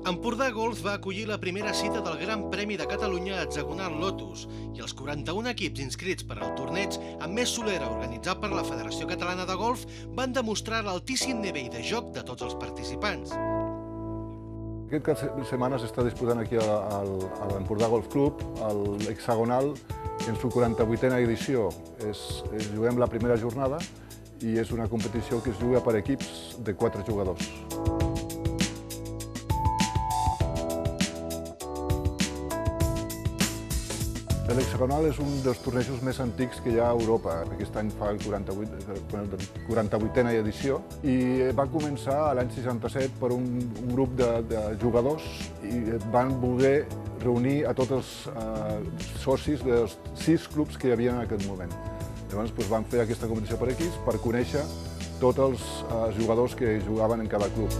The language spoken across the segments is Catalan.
Empordà Golf va acollir la primera cita del Gran Premi de Catalunya Hexagonal Lotus i els 41 equips inscrits per al torneig amb més solera organitzat per la Federació Catalana de Golf van demostrar l'altíssim nivell de joc de tots els participants. Aquest cap de setmana s'està disputant aquí a l'Empordà Golf Club, l'Hexagonal, en su 48a edició. Juguem la primera jornada i és una competició que es juga per equips de 4 jugadors. L'Hexagonal és un dels tornejos més antics que hi ha a Europa. Aquest any fa el 48a edició i va començar l'any 67 per un grup de jugadors i van voler reunir a tots els socis dels 6 clubs que hi havia en aquest moment. Llavors van fer aquesta competició per equips per conèixer tots els jugadors que jugaven en cada club.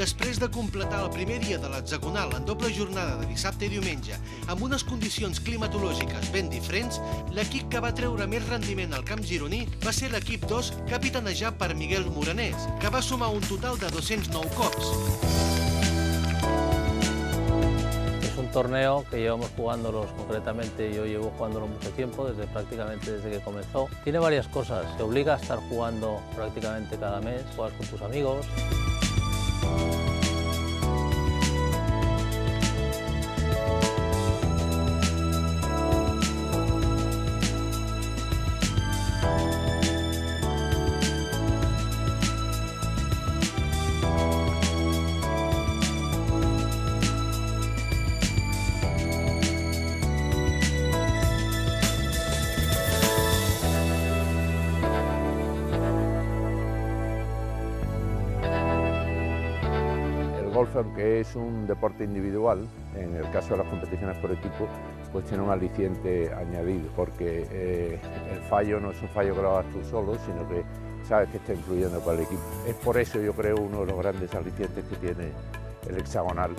Després de completar el primer dia de l'hexagonal en doble jornada de dissabte i diumenge amb unes condicions climatològiques ben diferents, l'equip que va treure més rendiment al camp gironí va ser l'equip 2, capitanejat per Miguel Morenés, que va sumar un total de 209 cops. Es un torneo que llevamos jugándolos, concretamente yo llevo jugándolo mucho tiempo, prácticamente desde que comenzó. Tiene varias cosas, te obliga a estar jugando prácticamente cada mes, juegas con tus amigos. El golf, aunque es un deporte individual, en el caso de las competiciones por equipo, pues tiene un aliciente añadido, porque el fallo no es un fallo que lo hagas tú solo, sino que sabes que está influyendo para el equipo. Es por eso, yo creo, uno de los grandes alicientes que tiene el hexagonal.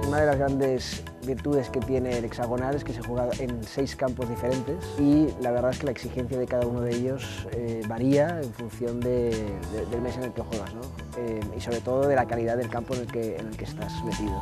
Una de las grandes virtudes que tiene el hexagonal es que se juega en 6 campos diferentes y la verdad es que la exigencia de cada uno de ellos varía en función del mes en el que juegas, ¿no? Y sobre todo de la calidad del campo en el que estás metido.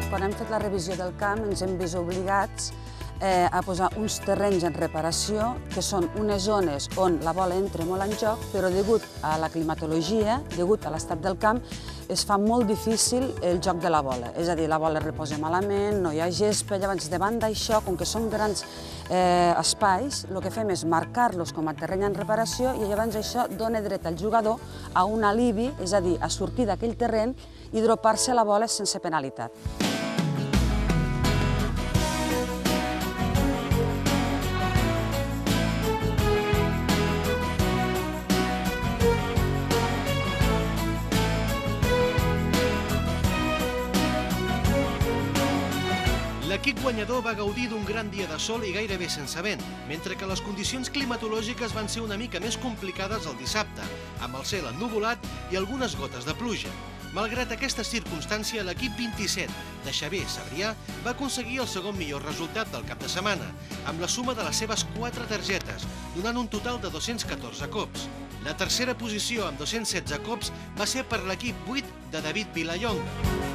Quan hem fet la revisió del camp ens hem vist obligats a posar uns terrenys en reparació, que són unes zones on la bola entra molt en joc, però degut a la climatologia, degut a l'estat del camp, es fa molt difícil el joc de la bola. És a dir, la bola es reposa malament, no hi ha gespa, llavors davant d'això, com que són grans espais, el que fem és marcar-los com a terreny en reparació i llavors això dona dret al jugador a un alibi, és a dir, a sortir d'aquell terreny i dropar-se la bola sense penalitat. L'equip guanyador va gaudir d'un gran dia de sol i gairebé sense vent, mentre que les condicions climatològiques van ser una mica més complicades el dissabte, amb el cel ennuvolat i algunes gotes de pluja. Malgrat aquesta circumstància, l'equip 27 de Xavier Sabrià va aconseguir el segon millor resultat del cap de setmana, amb la suma de les seves 4 targetes, donant un total de 214 cops. La tercera posició, amb 216 cops, va ser per l'equip 8 de David Vilallonga.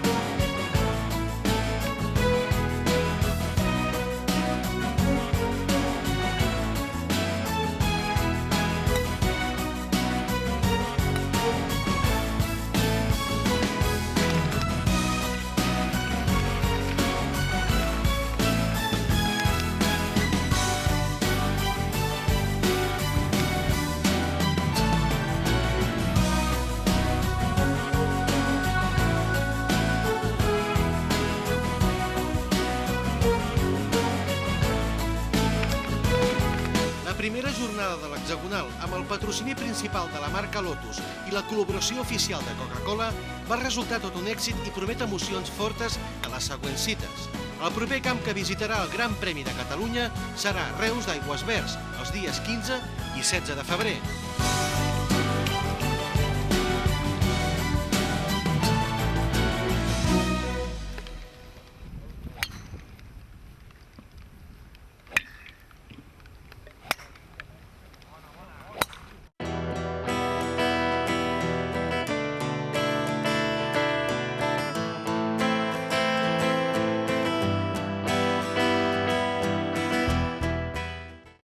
La primera jornada de l'Hexagonal, amb el patrocini principal de la marca Lotus i la col·laboració oficial de Coca-Cola, va resultar tot un èxit i promet emocions fortes a les següents cites. El proper camp que visitarà el Gran Premi de Catalunya serà Reus d'Aigües Verds, els dies 15 i 16 de febrer.